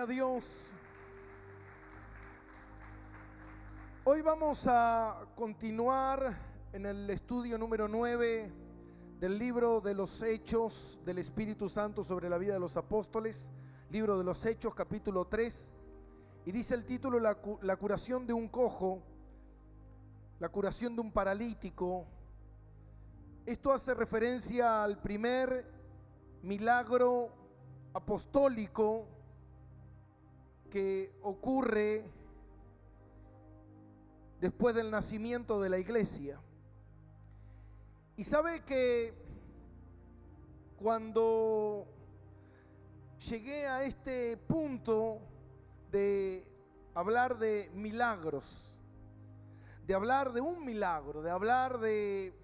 a Dios. Hoy vamos a continuar en el estudio número 9 del libro de los Hechos del Espíritu Santo sobre la vida de los apóstoles, libro de los Hechos, capítulo 3, y dice el título la curación de un cojo, la curación de un paralítico. Esto hace referencia al primer milagro apostólico que ocurre después del nacimiento de la iglesia. Y sabe que cuando llegué a este punto de hablar de milagros, de hablar de un milagro, de hablar de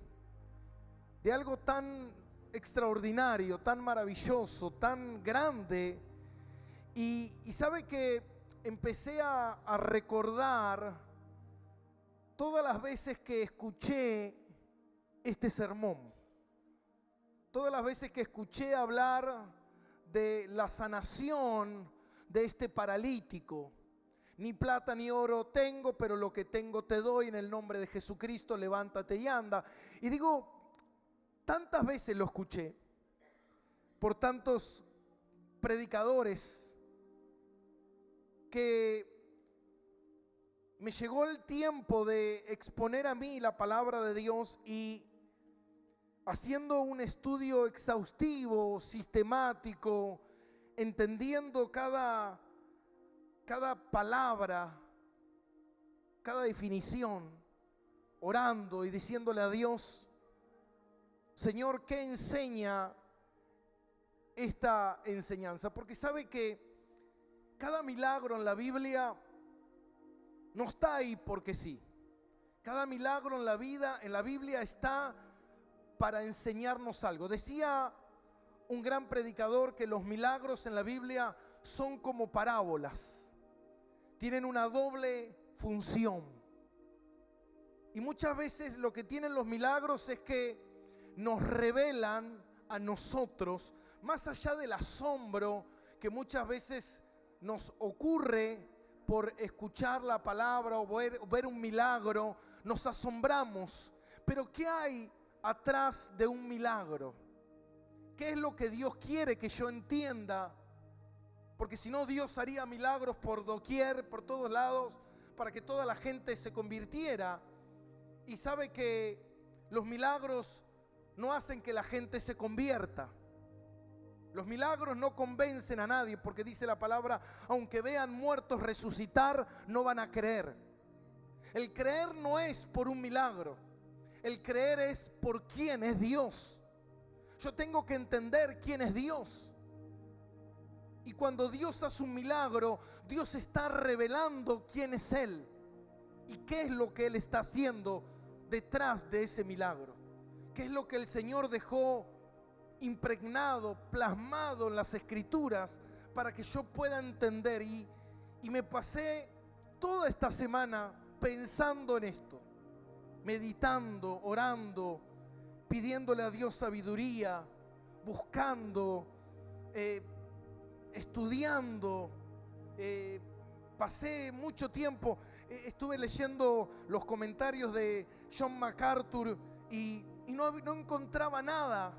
algo tan extraordinario, tan maravilloso, tan grande, y sabe que empecé a recordar todas las veces que escuché este sermón, todas las veces que escuché hablar de la sanación de este paralítico. Ni plata ni oro tengo, pero lo que tengo te doy, en el nombre de Jesucristo, levántate y anda. Y digo, tantas veces lo escuché por tantos predicadores que me llegó el tiempo de exponer a mí la palabra de Dios, y haciendo un estudio exhaustivo, sistemático, entendiendo cada palabra, cada definición, orando y diciéndole a Dios: Señor, ¿qué enseña esta enseñanza? Porque sabe que cada milagro en la Biblia no está ahí porque sí. Cada milagro en la Biblia está para enseñarnos algo. Decía un gran predicador que los milagros en la Biblia son como parábolas. Tienen una doble función. Y muchas veces lo que tienen los milagros es que nos revelan a nosotros, más allá del asombro que muchas veces nos ocurre por escuchar la palabra o ver un milagro, nos asombramos. Pero ¿qué hay atrás de un milagro? ¿Qué es lo que Dios quiere que yo entienda? Porque si no, Dios haría milagros por doquier, por todos lados, para que toda la gente se convirtiera. Y sabe que los milagros no hacen que la gente se convierta. Los milagros no convencen a nadie, porque dice la palabra: aunque vean muertos resucitar, no van a creer. El creer no es por un milagro, el creer es por quién es Dios. Yo tengo que entender quién es Dios. Y cuando Dios hace un milagro, Dios está revelando quién es Él y qué es lo que Él está haciendo detrás de ese milagro. ¿Qué es lo que el Señor dejó impregnado, plasmado en las Escrituras para que yo pueda entender? Y me pasé toda esta semana pensando en esto, meditando, orando, pidiéndole a Dios sabiduría, buscando, estudiando. Pasé mucho tiempo, estuve leyendo los comentarios de John MacArthur y no encontraba nada,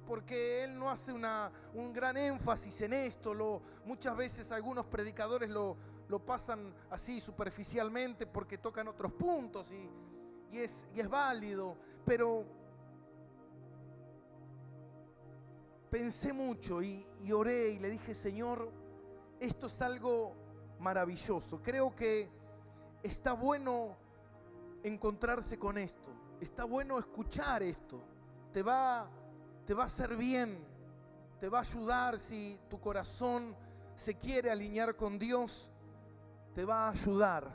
porque él no hace un gran énfasis en esto. Muchas veces algunos predicadores lo pasan así superficialmente porque tocan otros puntos y es válido. Pero pensé mucho y oré y le dije: Señor, esto es algo maravilloso. Creo que está bueno encontrarse con esto. Está bueno escuchar esto. Te va a hacer bien, te va a ayudar. Si tu corazón se quiere alinear con Dios, te va a ayudar.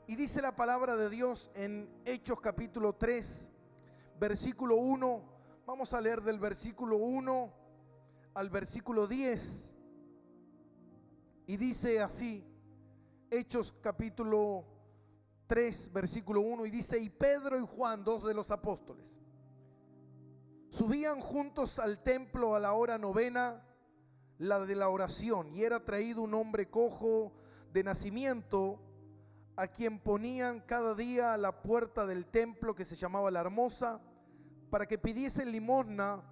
Y dice la palabra de Dios en Hechos capítulo 3, versículo 1. Vamos a leer del versículo 1 al versículo 10. Y dice así, Hechos capítulo 3, versículo 1, y dice: y Pedro y Juan, dos de los apóstoles, subían juntos al templo a la hora novena, la de la oración, y era traído un hombre cojo de nacimiento, a quien ponían cada día a la puerta del templo que se llamaba La Hermosa, para que pidiesen limosna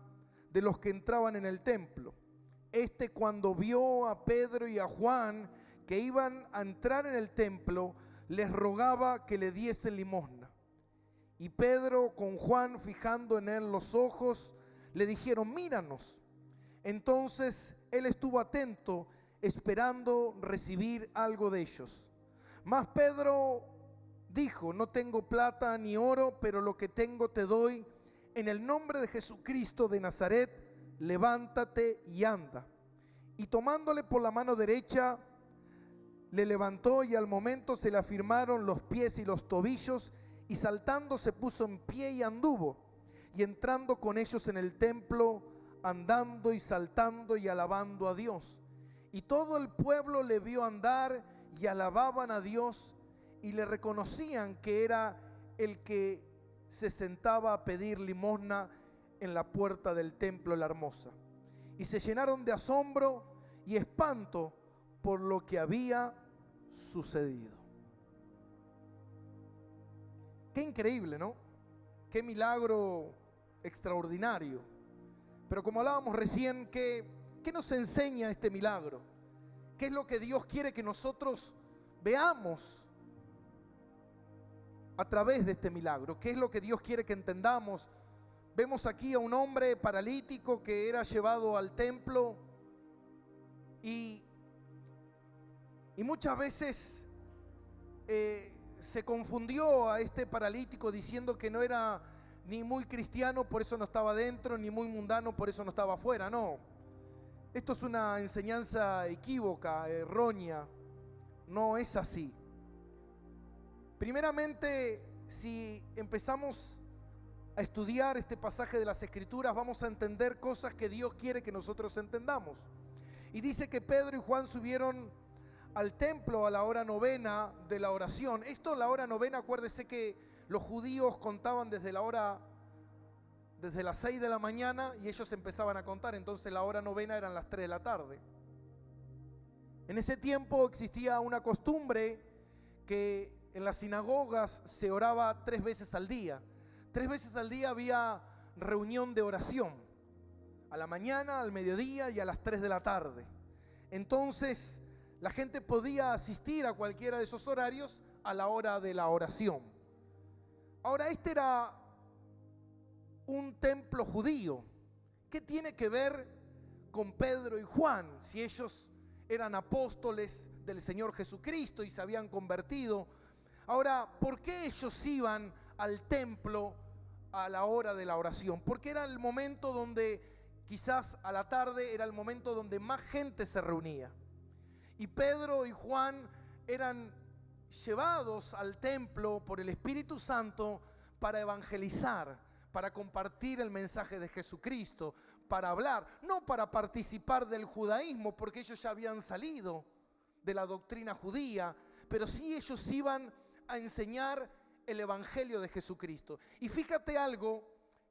de los que entraban en el templo. Este, cuando vio a Pedro y a Juan que iban a entrar en el templo, les rogaba que le diesen limosna. Y Pedro, con Juan fijando en él los ojos, le dijeron: míranos. Entonces él estuvo atento, esperando recibir algo de ellos. Mas Pedro dijo: no tengo plata ni oro, pero lo que tengo te doy. En el nombre de Jesucristo de Nazaret, levántate y anda. Y tomándole por la mano derecha, le levantó, y al momento se le afirmaron los pies y los tobillos, y saltando se puso en pie y anduvo. Y entrando con ellos en el templo, andando y saltando y alabando a Dios. Y todo el pueblo le vio andar y alababan a Dios, y le reconocían que era el que se sentaba a pedir limosna en la puerta del templo La Hermosa. Y se llenaron de asombro y espanto por lo que había sucedido. Qué increíble, ¿no? Qué milagro extraordinario. Pero como hablábamos recién, ¿qué nos enseña este milagro? ¿Qué es lo que Dios quiere que nosotros veamos a través de este milagro? ¿Qué es lo que Dios quiere que entendamos? Vemos aquí a un hombre paralítico que era llevado al templo, y muchas veces se confundió a este paralítico diciendo que no era ni muy cristiano, por eso no estaba dentro, ni muy mundano, por eso no estaba afuera. No, esto es una enseñanza equívoca, errónea. No es así. Primeramente, si empezamos a estudiar este pasaje de las Escrituras, vamos a entender cosas que Dios quiere que nosotros entendamos. Y dice que Pedro y Juan subieron al templo a la hora novena de la oración. Esto, la hora novena, acuérdese que los judíos contaban desde las 6 de la mañana, y ellos empezaban a contar. Entonces la hora novena eran las 3 de la tarde. En ese tiempo existía una costumbre que en las sinagogas se oraba 3 veces al día. 3 veces al día había reunión de oración, a la mañana, al mediodía y a las 3 de la tarde. Entonces la gente podía asistir a cualquiera de esos horarios a la hora de la oración. Ahora, este era un templo judío. ¿Qué tiene que ver con Pedro y Juan si ellos eran apóstoles del Señor Jesucristo y se habían convertido? Ahora, ¿por qué ellos iban al templo a la hora de la oración? Porque era el momento donde, quizás a la tarde, era el momento donde más gente se reunía. Y Pedro y Juan eran llevados al templo por el Espíritu Santo para evangelizar, para compartir el mensaje de Jesucristo, para hablar, no para participar del judaísmo, porque ellos ya habían salido de la doctrina judía, pero sí ellos iban a enseñar el evangelio de Jesucristo. Y fíjate algo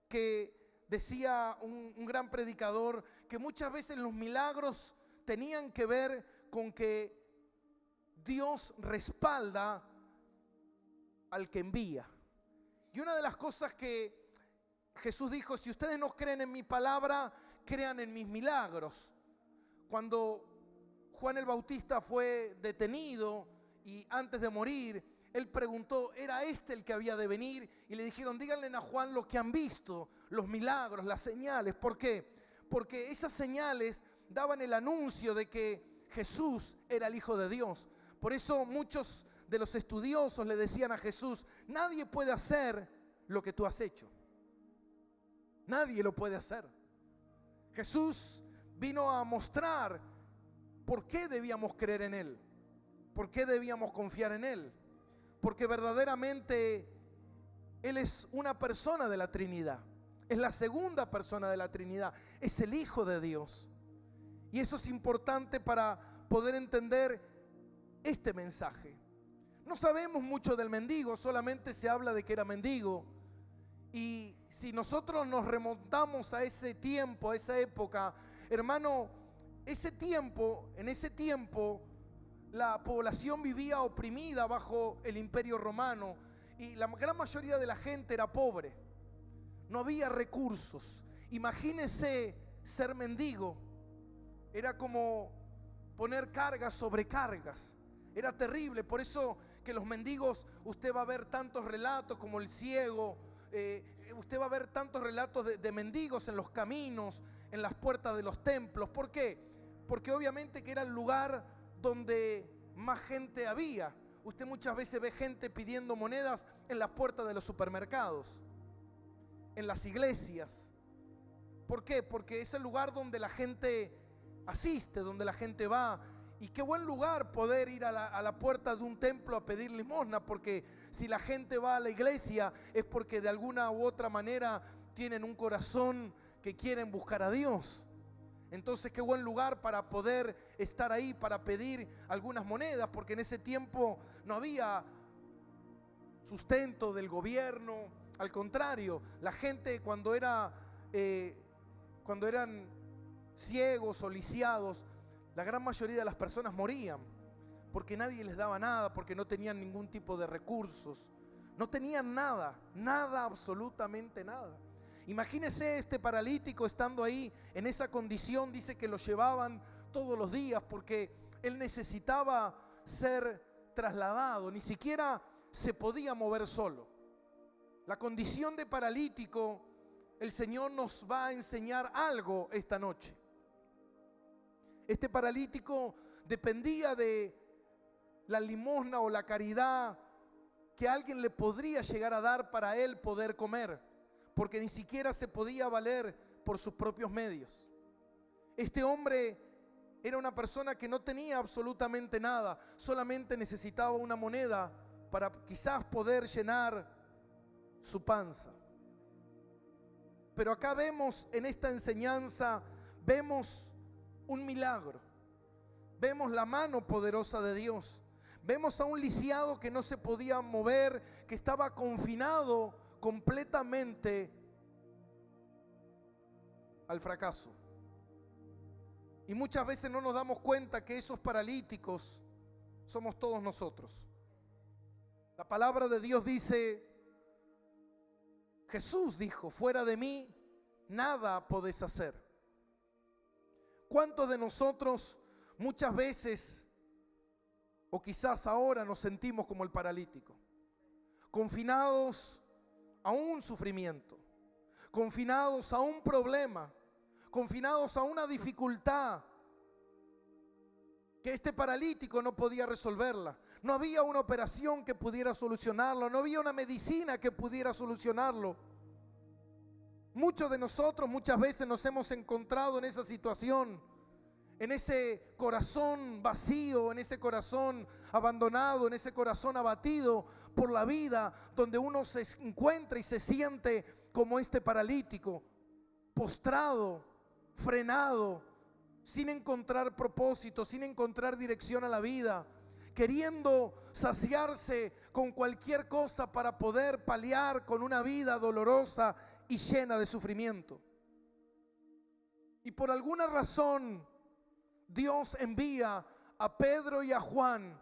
que decía un gran predicador, que muchas veces los milagros tenían que ver con que Dios respalda al que envía. Y una de las cosas que Jesús dijo: si ustedes no creen en mi palabra, crean en mis milagros. Cuando Juan el Bautista fue detenido y antes de morir, él preguntó: ¿era este el que había de venir? Y le dijeron: díganle a Juan lo que han visto, los milagros, las señales. ¿Por qué? Porque esas señales daban el anuncio de que Jesús era el Hijo de Dios. Por eso muchos de los estudiosos le decían a Jesús: nadie puede hacer lo que tú has hecho. Nadie lo puede hacer. Jesús vino a mostrar por qué debíamos creer en Él, por qué debíamos confiar en Él. Porque verdaderamente Él es una persona de la Trinidad. Es la segunda persona de la Trinidad. Es el Hijo de Dios. Y eso es importante para poder entender este mensaje. No sabemos mucho del mendigo, solamente se habla de que era mendigo. Y si nosotros nos remontamos a ese tiempo, a esa época, hermano, en ese tiempo, la población vivía oprimida bajo el Imperio Romano y la gran mayoría de la gente era pobre. No había recursos. Imagínese ser mendigo. Era como poner cargas sobre cargas. Era terrible. Por eso que los mendigos, usted va a ver tantos relatos como el ciego. Usted va a ver tantos relatos de mendigos en los caminos, en las puertas de los templos. ¿Por qué? Porque obviamente que era el lugar donde más gente había. Usted muchas veces ve gente pidiendo monedas en las puertas de los supermercados, en las iglesias. ¿Por qué? Porque es el lugar donde la gente asiste, donde la gente va. Y qué buen lugar poder ir a la puerta de un templo a pedir limosna, porque si la gente va a la iglesia es porque de alguna u otra manera tienen un corazón que quieren buscar a Dios. Entonces qué buen lugar para poder estar ahí, para pedir algunas monedas, porque en ese tiempo no había sustento del gobierno. Al contrario, la gente cuando eran ciegos o lisiados, la gran mayoría de las personas morían, porque nadie les daba nada, porque no tenían ningún tipo de recursos, no tenían nada, absolutamente nada. Imagínese este paralítico estando ahí en esa condición. Dice que lo llevaban todos los días porque él necesitaba ser trasladado, ni siquiera se podía mover solo. La condición de paralítico, el Señor nos va a enseñar algo esta noche. Este paralítico dependía de la limosna o la caridad que alguien le podría llegar a dar para él poder comer, porque ni siquiera se podía valer por sus propios medios. Este hombre era una persona que no tenía absolutamente nada, solamente necesitaba una moneda para quizás poder llenar su panza. Pero acá vemos en esta enseñanza, vemos un milagro, vemos la mano poderosa de Dios, vemos a un lisiado que no se podía mover, que estaba confinado completamente al fracaso. Y muchas veces no nos damos cuenta que esos paralíticos somos todos nosotros. La palabra de Dios dice, Jesús dijo, fuera de mí nada podés hacer. ¿Cuántos de nosotros muchas veces, o quizás ahora, nos sentimos como el paralítico? Confinados a un sufrimiento, confinados a un problema, confinados a una dificultad que este paralítico no podía resolverla. No había una operación que pudiera solucionarlo, no había una medicina que pudiera solucionarlo. Muchos de nosotros muchas veces nos hemos encontrado en esa situación, en ese corazón vacío, en ese corazón abandonado, en ese corazón abatido por la vida, donde uno se encuentra y se siente como este paralítico, postrado, frenado, sin encontrar propósito, sin encontrar dirección a la vida, queriendo saciarse con cualquier cosa para poder paliar con una vida dolorosa y llena de sufrimiento. Y por alguna razón Dios envía a Pedro y a Juan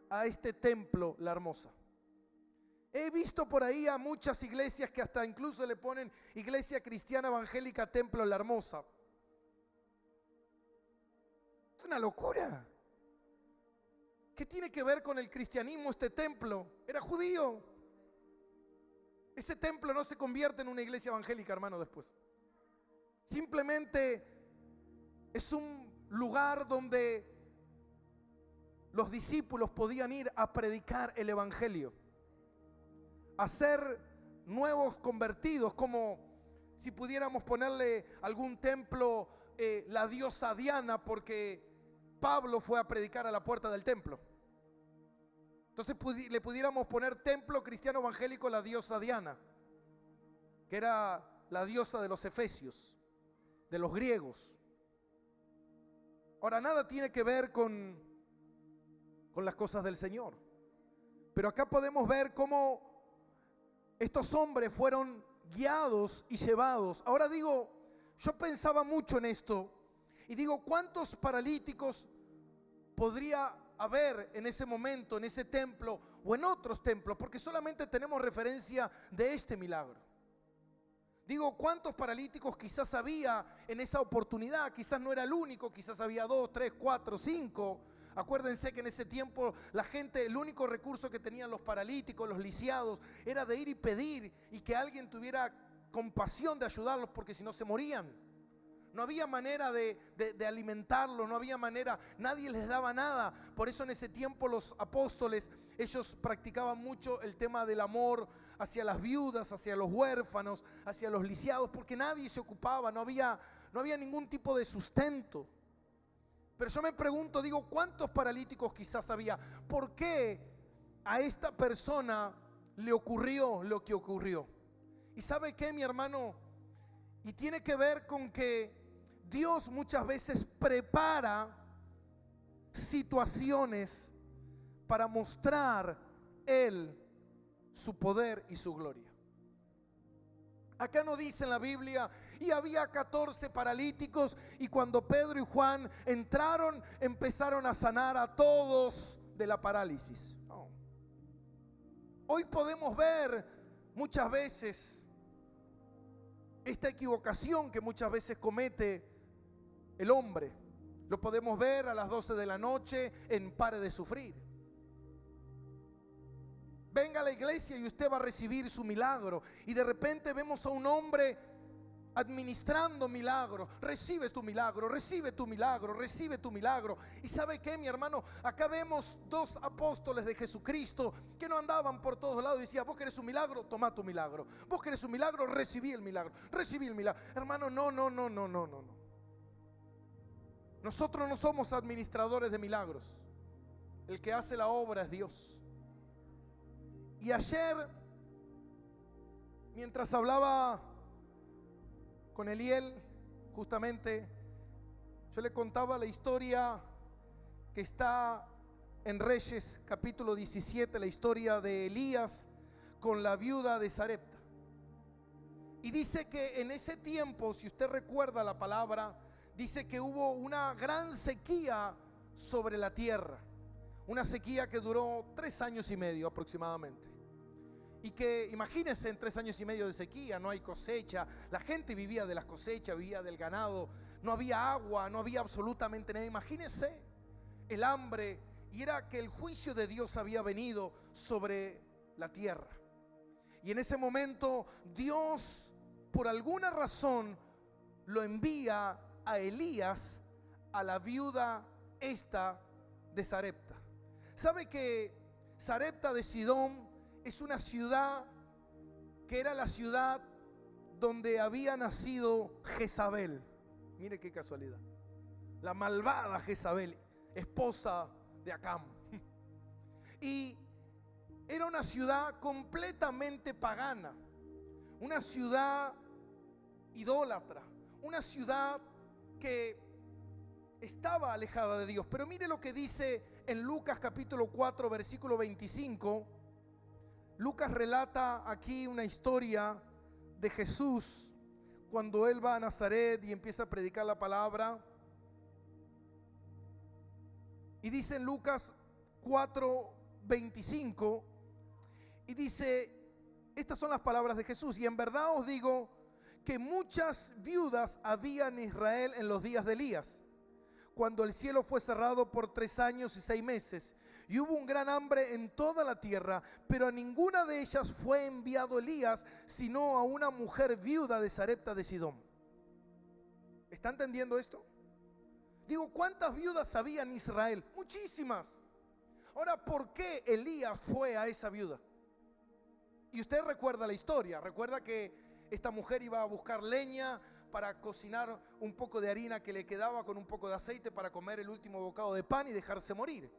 a este templo, La Hermosa. He visto por ahí a muchas iglesias que hasta incluso le ponen Iglesia Cristiana Evangélica Templo La Hermosa. Es una locura. ¿Qué tiene que ver con el cristianismo este templo? Era judío. Ese templo no se convierte en una iglesia evangélica, hermano, después. Simplemente es un lugar donde los discípulos podían ir a predicar el evangelio, a ser nuevos convertidos, como si pudiéramos ponerle algún templo, la diosa Diana, porque Pablo fue a predicar a la puerta del templo. Entonces le pudiéramos poner templo cristiano evangélico la diosa Diana, que era la diosa de los efesios, de los griegos. Ahora, nada tiene que ver con las cosas del Señor. Pero acá podemos ver cómo estos hombres fueron guiados y llevados. Ahora digo, yo pensaba mucho en esto Y digo, ¿cuántos paralíticos podría haber en ese momento, en ese templo o en otros templos? Porque solamente tenemos referencia de este milagro. Digo, ¿cuántos paralíticos quizás había en esa oportunidad? Quizás no era el único, quizás había 2, 3, 4, 5. Acuérdense que en ese tiempo la gente, el único recurso que tenían los paralíticos, los lisiados, era de ir y pedir y que alguien tuviera compasión de ayudarlos, porque si no se morían. No había manera de alimentarlos, no había manera, nadie les daba nada. Por eso en ese tiempo los apóstoles, ellos practicaban mucho el tema del amor hacia las viudas, hacia los huérfanos, hacia los lisiados, porque nadie se ocupaba, no había ningún tipo de sustento. Pero yo me pregunto, digo, ¿cuántos paralíticos quizás había? ¿Por qué a esta persona le ocurrió lo que ocurrió? ¿Y sabe qué, mi hermano? Y tiene que ver con que Dios muchas veces prepara situaciones para mostrar Él su poder y su gloria. Acá no dice en la Biblia, y había 14 paralíticos, y cuando Pedro y Juan entraron, empezaron a sanar a todos de la parálisis. No. Hoy podemos ver muchas veces esta equivocación que muchas veces comete el hombre. Lo podemos ver a las 12 de la noche en Pare de Sufrir. Venga a la iglesia y usted va a recibir su milagro. Y de repente vemos a un hombre administrando milagros. Recibe tu milagro, recibe tu milagro, recibe tu milagro. Y ¿sabe qué, mi hermano? Acá vemos 2 apóstoles de Jesucristo que no andaban por todos lados y decían, vos querés un milagro, toma tu milagro. Vos querés un milagro, recibí el milagro, recibí el milagro. Hermano, no. Nosotros no somos administradores de milagros. El que hace la obra es Dios. Y ayer, mientras hablaba con Eliel, justamente, yo le contaba la historia que está en Reyes, capítulo 17, la historia de Elías con la viuda de Sarepta. Y dice que en ese tiempo, si usted recuerda la palabra, dice que hubo una gran sequía sobre la tierra. Una sequía que duró 3 años y medio aproximadamente. Y que imagínense, en 3 años y medio de sequía, no hay cosecha, la gente vivía de las cosechas, vivía del ganado, no había agua, no había absolutamente nada. Imagínense el hambre, y era que el juicio de Dios había venido sobre la tierra. Y en ese momento Dios, por alguna razón, lo envía a Elías a la viuda esta de Sarepta. ¿Sabe que Sarepta de Sidón es una ciudad que era la ciudad donde había nacido Jezabel? Mire qué casualidad. La malvada Jezabel, esposa de Acán. Y era una ciudad completamente pagana, una ciudad idólatra, una ciudad que estaba alejada de Dios. Pero mire lo que dice en Lucas capítulo 4, versículo 25. Lucas relata aquí una historia de Jesús cuando él va a Nazaret y empieza a predicar la palabra. Y dice en Lucas 4, 25, y dice, estas son las palabras de Jesús: y en verdad os digo que muchas viudas había en Israel en los días de Elías, cuando el cielo fue cerrado por 3 años y 6 meses, y hubo un gran hambre en toda la tierra, pero a ninguna de ellas fue enviado Elías, sino a una mujer viuda de Sarepta de Sidón. ¿Está entendiendo esto? Digo, ¿cuántas viudas había en Israel? Muchísimas. Ahora, ¿por qué Elías fue a esa viuda? Y usted recuerda la historia, recuerda que esta mujer iba a buscar leña para cocinar un poco de harina que le quedaba con un poco de aceite para comer el último bocado de pan y dejarse morir.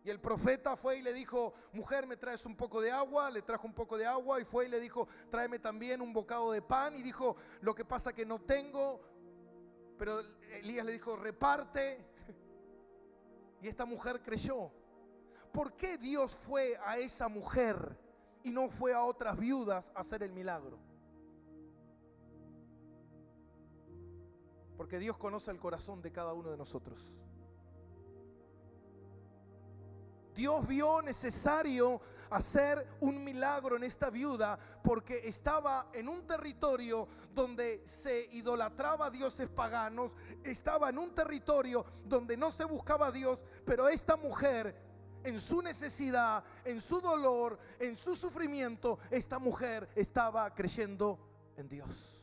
Y el profeta fue y le dijo, mujer, ¿me traes un poco de agua? Le trajo un poco de agua y fue y le dijo, tráeme también un bocado de pan. Y dijo, lo que pasa que no tengo. Pero Elías le dijo, reparte. Y esta mujer creyó. ¿Por qué Dios fue a esa mujer y no fue a otras viudas a hacer el milagro? Porque Dios conoce el corazón de cada uno de nosotros. Dios vio necesario hacer un milagro en esta viuda porque estaba en un territorio donde se idolatraba a dioses paganos, estaba en un territorio donde no se buscaba a Dios, pero esta mujer, en su necesidad, en su dolor, en su sufrimiento, esta mujer estaba creyendo en Dios.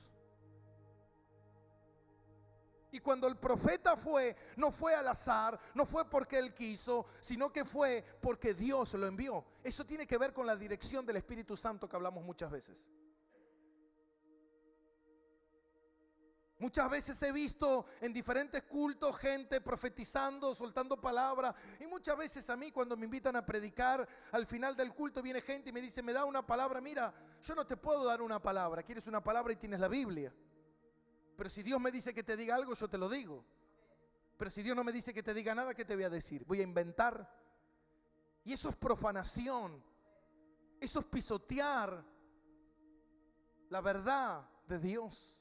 Y cuando el profeta fue, no fue al azar, no fue porque él quiso, sino que fue porque Dios lo envió. Eso tiene que ver con la dirección del Espíritu Santo que hablamos muchas veces. Muchas veces he visto en diferentes cultos gente profetizando, soltando palabra. Y muchas veces a mí cuando me invitan a predicar, al final del culto viene gente y me dice, me da una palabra. Mira, yo no te puedo dar una palabra. Quieres una palabra y tienes la Biblia. Pero si Dios me dice que te diga algo, yo te lo digo. Pero si Dios no me dice que te diga nada, ¿qué te voy a decir? Voy a inventar. Y eso es profanación. Eso es pisotear la verdad de Dios.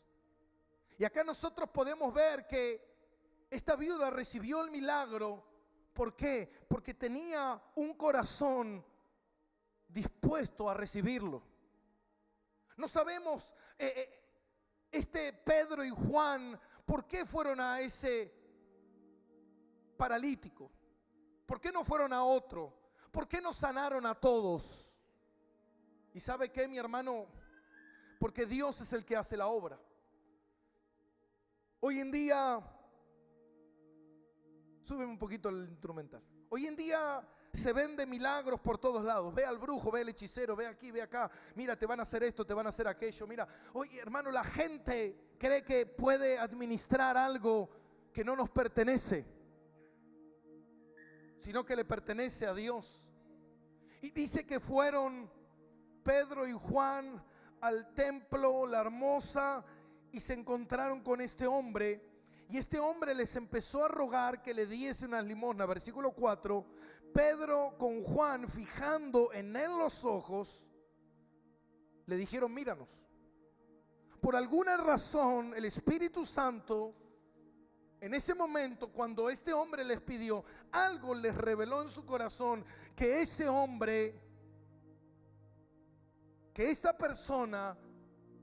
Y acá nosotros podemos ver que esta viuda recibió el milagro. ¿Por qué? Porque tenía un corazón dispuesto a recibirlo. No sabemos... Pedro y Juan, ¿por qué fueron a ese paralítico? ¿Por qué no fueron a otro? ¿Por qué no sanaron a todos? ¿Y sabe qué, mi hermano? Porque Dios es el que hace la obra. Hoy en día, súbeme un poquito el instrumental. Hoy en día se vende milagros por todos lados. Ve al brujo, ve al hechicero, ve aquí, ve acá. Mira, te van a hacer esto, te van a hacer aquello. Mira, oye, hermano, la gente cree que puede administrar algo que no nos pertenece, sino que le pertenece a Dios. Y dice que fueron Pedro y Juan al templo, la Hermosa, y se encontraron con este hombre. Y este hombre les empezó a rogar que le diese unas limosnas. Versículo 4. Pedro con Juan, fijando en él los ojos, le dijeron, míranos. Por alguna razón el Espíritu Santo, en ese momento cuando este hombre les pidió, algo les reveló en su corazón que ese hombre, que esa persona,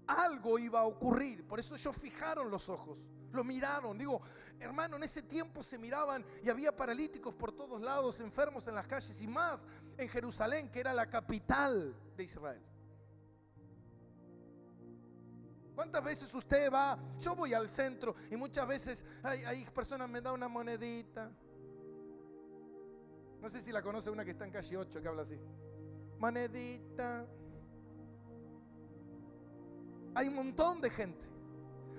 algo iba a ocurrir. Por eso ellos fijaron los ojos, lo miraron. Digo, hermano, en ese tiempo se miraban y había paralíticos por todos lados, enfermos en las calles, y más en Jerusalén, que era la capital de Israel. ¿Cuántas veces usted va? Yo voy al centro y muchas veces hay personas me dan una monedita. No sé si la conoce una que está en calle 8 que habla así. Monedita. Hay un montón de gente.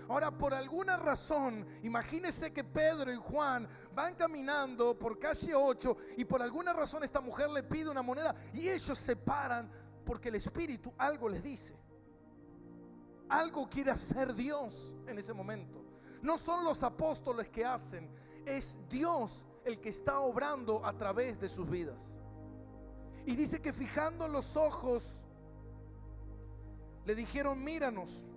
Ahora, por alguna razón, imagínese que Pedro y Juan van caminando por calle 8 y por alguna razón esta mujer le pide una moneda y ellos se paran porque el Espíritu algo les dice. Algo quiere hacer Dios en ese momento. No son los apóstoles que hacen, es Dios el que está obrando a través de sus vidas. Y dice que fijando los ojos le dijeron, míranos.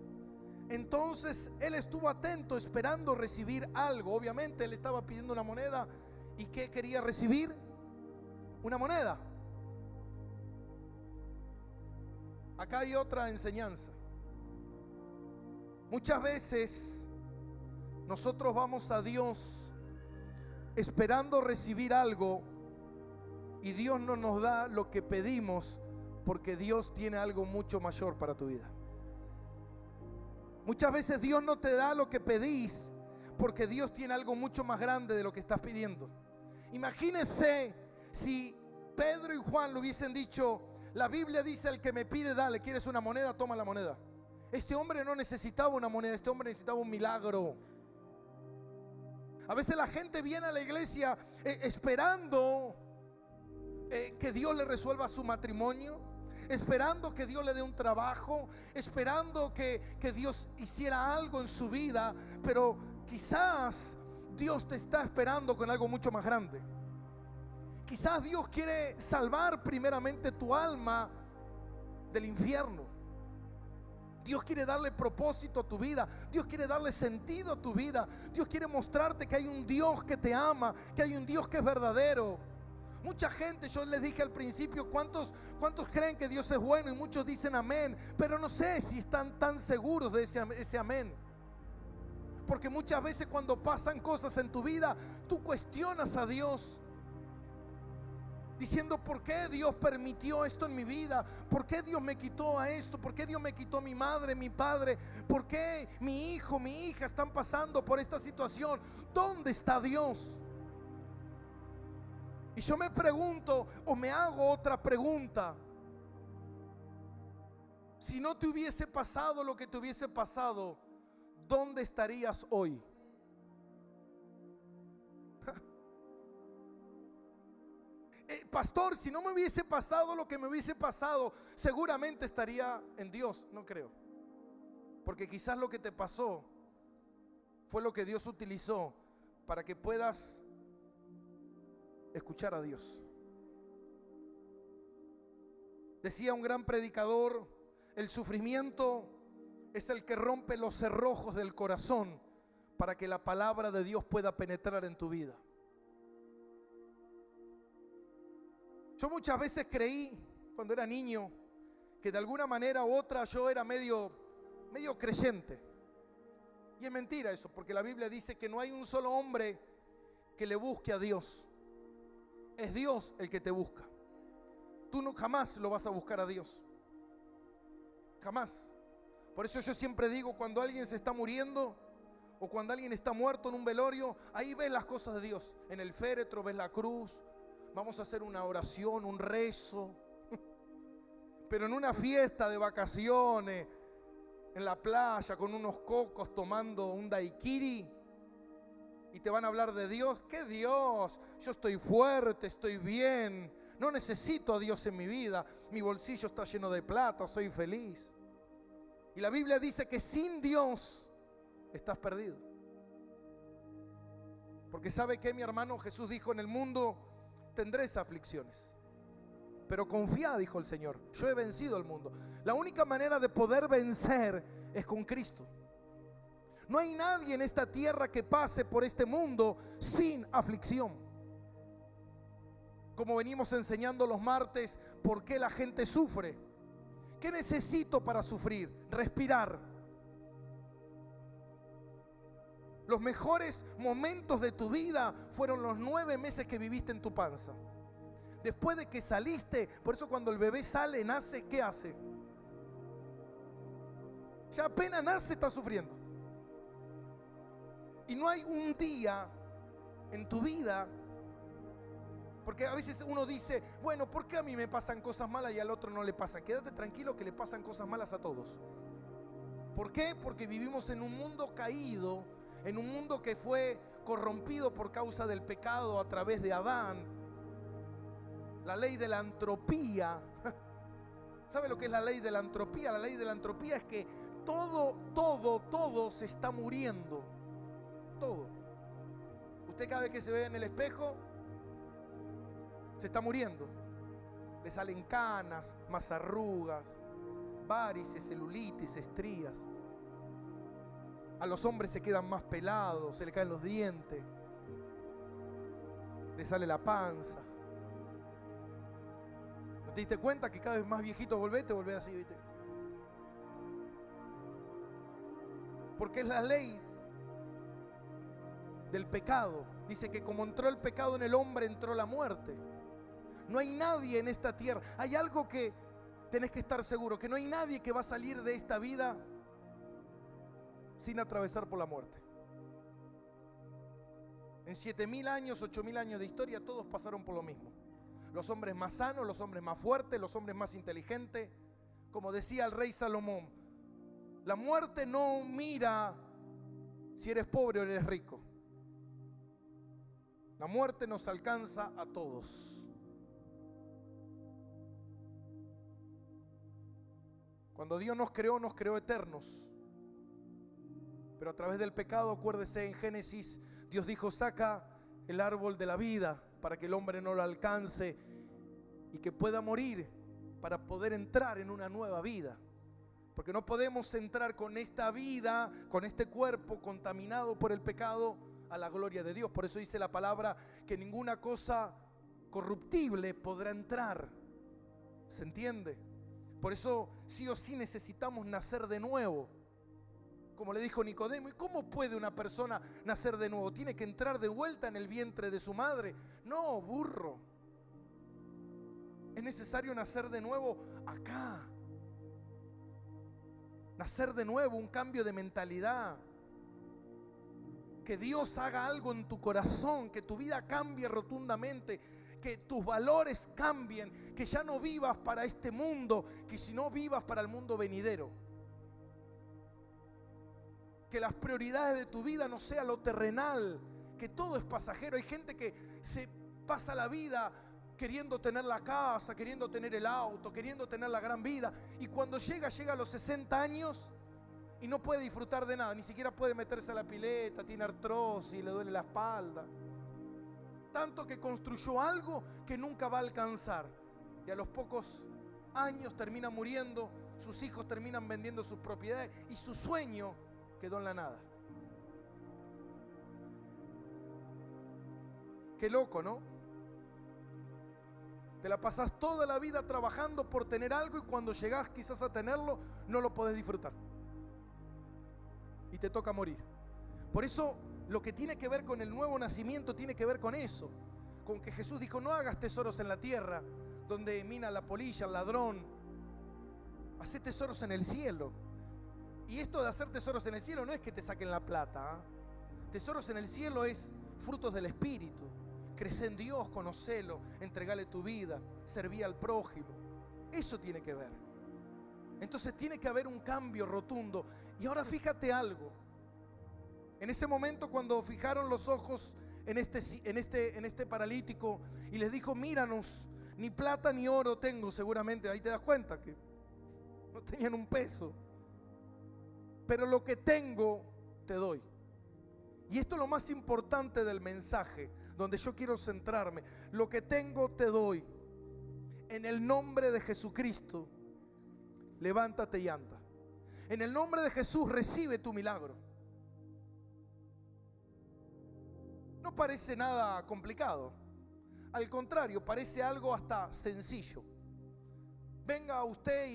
Entonces él estuvo atento esperando recibir algo. Obviamente él estaba pidiendo una moneda. ¿Y qué quería recibir? Una moneda. Acá hay otra enseñanza. Muchas veces nosotros vamos a Dios esperando recibir algo y Dios no nos da lo que pedimos porque Dios tiene algo mucho mayor para tu vida. Muchas veces Dios no te da lo que pedís porque Dios tiene algo mucho más grande de lo que estás pidiendo. Imagínense si Pedro y Juan le hubiesen dicho, la Biblia dice, el que me pide, dale, ¿quieres una moneda? Toma la moneda. Este hombre no necesitaba una moneda, este hombre necesitaba un milagro. A veces la gente viene a la iglesia esperando que Dios le resuelva su matrimonio, esperando que Dios le dé un trabajo, esperando que Dios hiciera algo en su vida, pero quizás Dios te está esperando con algo mucho más grande. Quizás Dios quiere salvar primeramente tu alma del infierno. Dios quiere darle propósito a tu vida. Dios quiere darle sentido a tu vida. Dios quiere mostrarte que hay un Dios que te ama, que hay un Dios que es verdadero. Mucha gente, yo les dije al principio, ¿cuántos creen que Dios es bueno? Y muchos dicen amén, pero no sé si están tan seguros de ese amén. Porque muchas veces cuando pasan cosas en tu vida, tú cuestionas a Dios, diciendo: ¿por qué Dios permitió esto en mi vida? ¿Por qué Dios me quitó a esto? ¿Por qué Dios me quitó a mi madre, mi padre? ¿Por qué mi hijo, mi hija están pasando por esta situación? ¿Dónde está Dios? Y yo me pregunto, o me hago otra pregunta: si no te hubiese pasado lo que te hubiese pasado, ¿dónde estarías hoy? Pastor, si no me hubiese pasado lo que me hubiese pasado, seguramente estaría en Dios. No creo, porque quizás lo que te pasó fue lo que Dios utilizó para que puedas escuchar a Dios. Decía un gran predicador: el sufrimiento es el que rompe los cerrojos del corazón para que la palabra de Dios pueda penetrar en tu vida. Yo muchas veces creí, cuando era niño, que de alguna manera u otra yo era medio creyente. Y es mentira eso, porque la Biblia dice que no hay un solo hombre que le busque a Dios. Es Dios el que te busca. Tú no, jamás lo vas a buscar a Dios. Jamás. Por eso yo siempre digo, cuando alguien se está muriendo o cuando alguien está muerto en un velorio, ahí ves las cosas de Dios. En el féretro ves la cruz. Vamos a hacer una oración, un rezo. Pero en una fiesta de vacaciones, en la playa con unos cocos tomando un daiquiri, y te van a hablar de Dios. ¿Qué Dios? Yo estoy fuerte, estoy bien, no necesito a Dios en mi vida, mi bolsillo está lleno de plata, soy feliz. Y la Biblia dice que sin Dios estás perdido. Porque ¿sabe qué, mi hermano? Jesús dijo: en el mundo tendréis aflicciones, pero confía, dijo el Señor, yo he vencido al mundo. La única manera de poder vencer es con Cristo. No hay nadie en esta tierra que pase por este mundo sin aflicción. Como venimos enseñando los martes, ¿por qué la gente sufre? ¿Qué necesito para sufrir? Respirar. Los mejores momentos de tu vida fueron los 9 meses que viviste en tu panza. Después de que saliste, por eso cuando el bebé sale, nace, ¿qué hace? Ya apenas nace está sufriendo. Y no hay un día en tu vida, porque a veces uno dice: bueno, ¿por qué a mí me pasan cosas malas y al otro no le pasan? Quédate tranquilo que le pasan cosas malas a todos. ¿Por qué? Porque vivimos en un mundo caído, en un mundo que fue corrompido por causa del pecado a través de Adán. La ley de la entropía. ¿Sabe lo que es la ley de la entropía? La ley de la entropía es que todo se está muriendo. Todo. Usted cada vez que se ve en el espejo, se está muriendo. Le salen canas, más arrugas, varices, celulitis, estrías. A los hombres se quedan más pelados, se le caen los dientes, le sale la panza. ¿No te diste cuenta que cada vez más viejito te volvés así, ¿viste? Porque es la ley del pecado. Dice que como entró el pecado en el hombre, entró la muerte. No hay nadie en esta tierra. Hay algo que tenés que estar seguro, que no hay nadie que va a salir de esta vida sin atravesar por la muerte. En 7.000 años, 8.000 años de historia, todos pasaron por lo mismo. Los hombres más sanos, los hombres más fuertes, los hombres más inteligentes. Como decía el rey Salomón, la muerte no mira si eres pobre o eres rico. La muerte nos alcanza a todos. Cuando Dios nos creó eternos. Pero a través del pecado, acuérdese, en Génesis, Dios dijo: saca el árbol de la vida para que el hombre no lo alcance y que pueda morir para poder entrar en una nueva vida. Porque no podemos entrar con esta vida, con este cuerpo contaminado por el pecado, a la gloria de Dios. Por eso dice la palabra que ninguna cosa corruptible podrá entrar. ¿Se entiende? Por eso sí o sí necesitamos nacer de nuevo. Como le dijo Nicodemo, ¿y cómo puede una persona nacer de nuevo? ¿Tiene que entrar de vuelta en el vientre de su madre? No, burro. Es necesario nacer de nuevo acá. Nacer de nuevo, un cambio de mentalidad. Que Dios haga algo en tu corazón, que tu vida cambie rotundamente, que tus valores cambien, que ya no vivas para este mundo, que si no vivas para el mundo venidero. Que las prioridades de tu vida no sea lo terrenal, que todo es pasajero. Hay gente que se pasa la vida queriendo tener la casa, queriendo tener el auto, queriendo tener la gran vida, y cuando llega a los 60 años y no puede disfrutar de nada, ni siquiera puede meterse a la pileta, tiene artrosis, le duele la espalda. Tanto que construyó algo que nunca va a alcanzar, y a los pocos años termina muriendo, sus hijos terminan vendiendo sus propiedades y su sueño quedó en la nada. Qué loco, ¿no? Te la pasás toda la vida trabajando por tener algo, y cuando llegás quizás a tenerlo no lo podés disfrutar y te toca morir. Por eso lo que tiene que ver con el nuevo nacimiento tiene que ver con eso, con que Jesús dijo: no hagas tesoros en la tierra, donde mina la polilla, el ladrón. Hacé tesoros en el cielo. Y esto de hacer tesoros en el cielo no es que te saquen la plata, ¿eh? Tesoros en el cielo es frutos del Espíritu. Crece en Dios, conocelo, entregale tu vida, serví al prójimo. Eso tiene que ver. Entonces tiene que haber un cambio rotundo. Y ahora fíjate algo. En ese momento, cuando fijaron los ojos en este paralítico y les dijo: míranos, ni plata ni oro tengo, seguramente ahí te das cuenta que no tenían un peso, pero lo que tengo te doy. Y esto es lo más importante del mensaje, donde yo quiero centrarme. Lo que tengo te doy. En el nombre de Jesucristo, levántate y anda. En el nombre de Jesús, recibe tu milagro. No parece nada complicado. Al contrario, parece algo hasta sencillo. Venga usted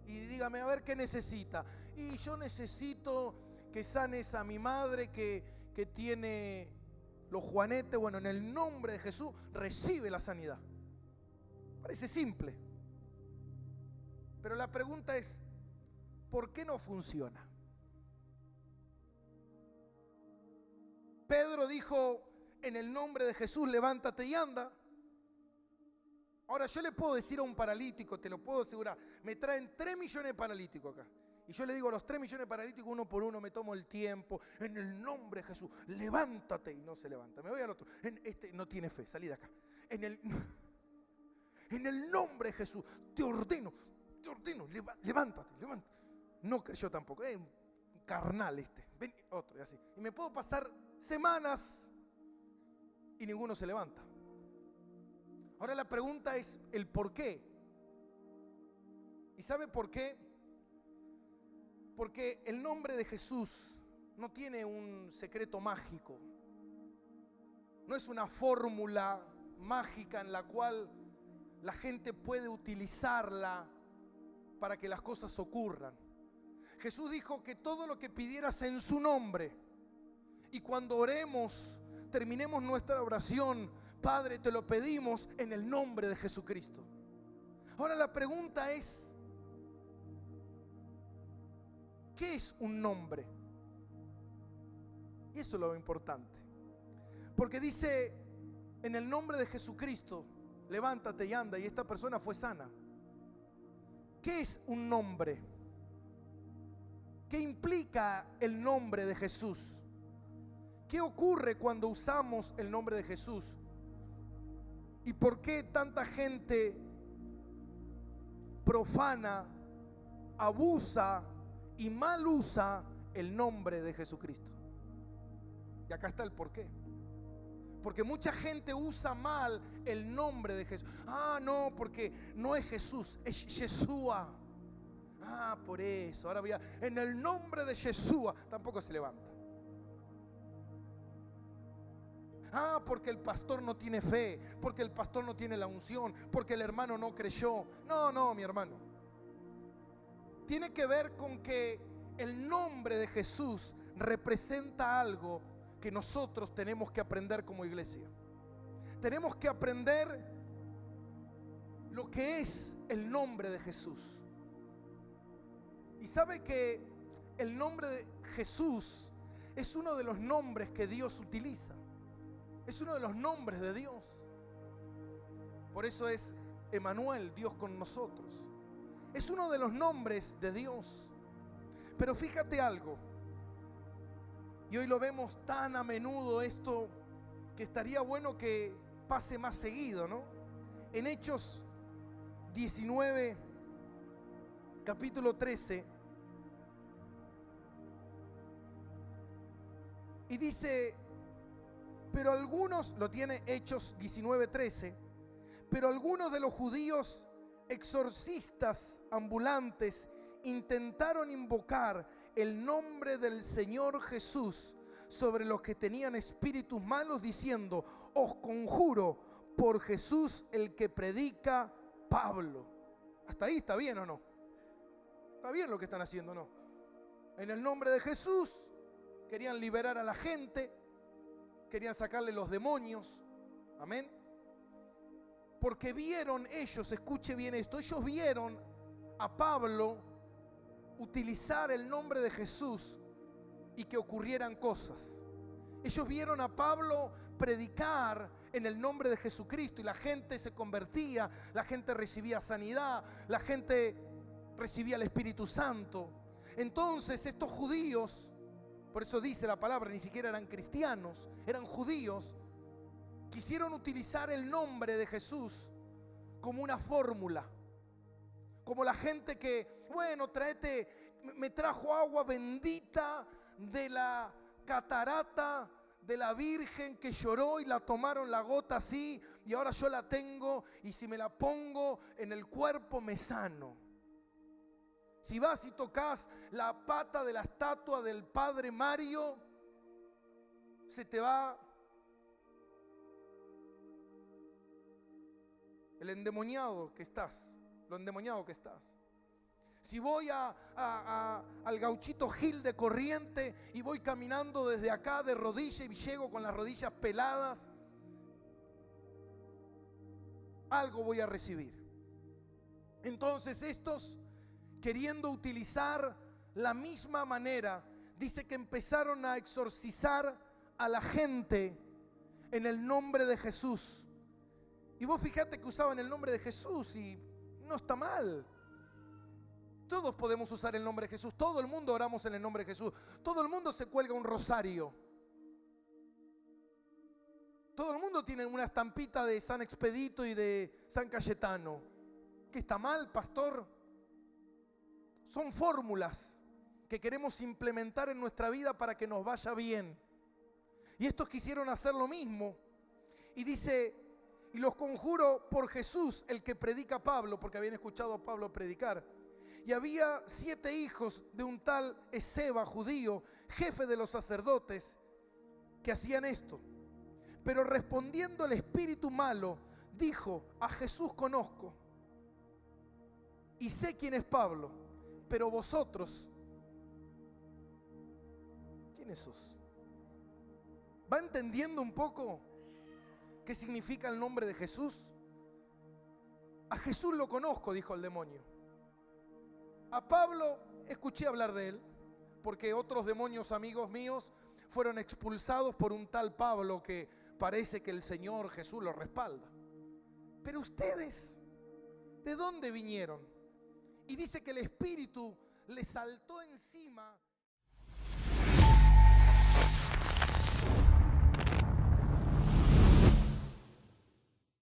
y dígame, a ver, ¿qué necesita? Y yo necesito que sanes a mi madre que tiene los juanetes. Bueno, en el nombre de Jesús, recibe la sanidad. Parece simple. Pero la pregunta es, ¿por qué no funciona? Pedro dijo: en el nombre de Jesús, levántate y anda. Ahora, yo le puedo decir a un paralítico, te lo puedo asegurar, me traen 3 millones de paralíticos acá, y yo le digo a los 3 millones de paralíticos, uno por uno, me tomo el tiempo, en el nombre de Jesús, levántate, y no se levanta. Me voy al otro, no tiene fe, salí de acá. En el nombre de Jesús, te ordeno, levántate. No creyó tampoco, carnal ven, otro, y así. Y me puedo pasar semanas y ninguno se levanta. Ahora la pregunta es el por qué. ¿Y sabe por qué? Porque el nombre de Jesús no tiene un secreto mágico. No es una fórmula mágica en la cual la gente puede utilizarla para que las cosas ocurran. Jesús dijo que todo lo que pidieras en su nombre, y cuando oremos, terminemos nuestra oración, Padre, te lo pedimos en el nombre de Jesucristo. Ahora la pregunta es, ¿qué es un nombre? Y eso es lo importante. Porque dice, en el nombre de Jesucristo, levántate y anda, y esta persona fue sana. ¿Qué es un nombre? ¿Qué implica el nombre de Jesús? ¿Qué ocurre cuando usamos el nombre de Jesús? ¿Y por qué tanta gente profana, abusa y mal usa el nombre de Jesucristo? Y acá está el porqué. Porque mucha gente usa mal el nombre de Jesús. Ah, no, porque no es Jesús, es Yeshua. Ah, por eso, ahora voy a, en el nombre de Yeshua, tampoco se levanta. Ah, porque el pastor no tiene fe, porque el pastor no tiene la unción, porque el hermano no creyó. No, mi hermano. Tiene que ver con que el nombre de Jesús representa algo que nosotros tenemos que aprender como iglesia. Tenemos que aprender lo que es el nombre de Jesús. Y sabe que el nombre de Jesús es uno de los nombres que Dios utiliza. Es uno de los nombres de Dios. Por eso es Emmanuel, Dios con nosotros. Es uno de los nombres de Dios. Pero fíjate algo. Y hoy lo vemos tan a menudo esto, que estaría bueno que pase más seguido, ¿no? En Hechos 19, capítulo 13. Y dice, pero algunos, lo tiene Hechos 19:13, pero algunos de los judíos exorcistas ambulantes intentaron invocar el nombre del Señor Jesús sobre los que tenían espíritus malos, diciendo, os conjuro por Jesús el que predica Pablo. ¿Hasta ahí está bien o no? ¿Está bien lo que están haciendo o no? En el nombre de Jesús querían liberar a la gente, querían sacarle los demonios. Amén. Porque vieron ellos, escuche bien esto, ellos vieron a Pablo utilizar el nombre de Jesús y que ocurrieran cosas. Ellos vieron a Pablo predicar en el nombre de Jesucristo y la gente se convertía, la gente recibía sanidad, la gente recibía el Espíritu Santo. Entonces estos judíos, por eso dice la palabra, ni siquiera eran cristianos, eran judíos, quisieron utilizar el nombre de Jesús como una fórmula. Como la gente que, bueno, me trajo agua bendita de la catarata de la Virgen que lloró y la tomaron la gota así y ahora yo la tengo y si me la pongo en el cuerpo me sano. Si vas y tocas la pata de la estatua del Padre Mario, se te va el endemoniado que estás, lo endemoniado que estás. Si voy al Gauchito Gil de Corriente y voy caminando desde acá de rodilla y llego con las rodillas peladas, algo voy a recibir. Entonces estos, queriendo utilizar la misma manera, dice que empezaron a exorcizar a la gente en el nombre de Jesús. Y vos fíjate que usaban el nombre de Jesús y no está mal. Todos podemos usar el nombre de Jesús. Todo el mundo oramos en el nombre de Jesús. Todo el mundo se cuelga un rosario. Todo el mundo tiene una estampita de San Expedito y de San Cayetano. ¿Qué está mal, pastor? Son fórmulas que queremos implementar en nuestra vida para que nos vaya bien. Y estos quisieron hacer lo mismo. Y dice, y los conjuro por Jesús, el que predica Pablo, porque habían escuchado a Pablo predicar. Y había 7 hijos de un tal Esceva, judío, jefe de los sacerdotes, que hacían esto. Pero respondiendo el espíritu malo, dijo, a Jesús conozco y sé quién es Pablo, pero vosotros, ¿quiénes sos? ¿Va entendiendo un poco qué significa el nombre de Jesús? A Jesús lo conozco, dijo el demonio. A Pablo escuché hablar de él, porque otros demonios amigos míos fueron expulsados por un tal Pablo que parece que el Señor Jesús lo respalda. Pero ustedes, ¿de dónde vinieron? Y dice que el Espíritu le saltó encima.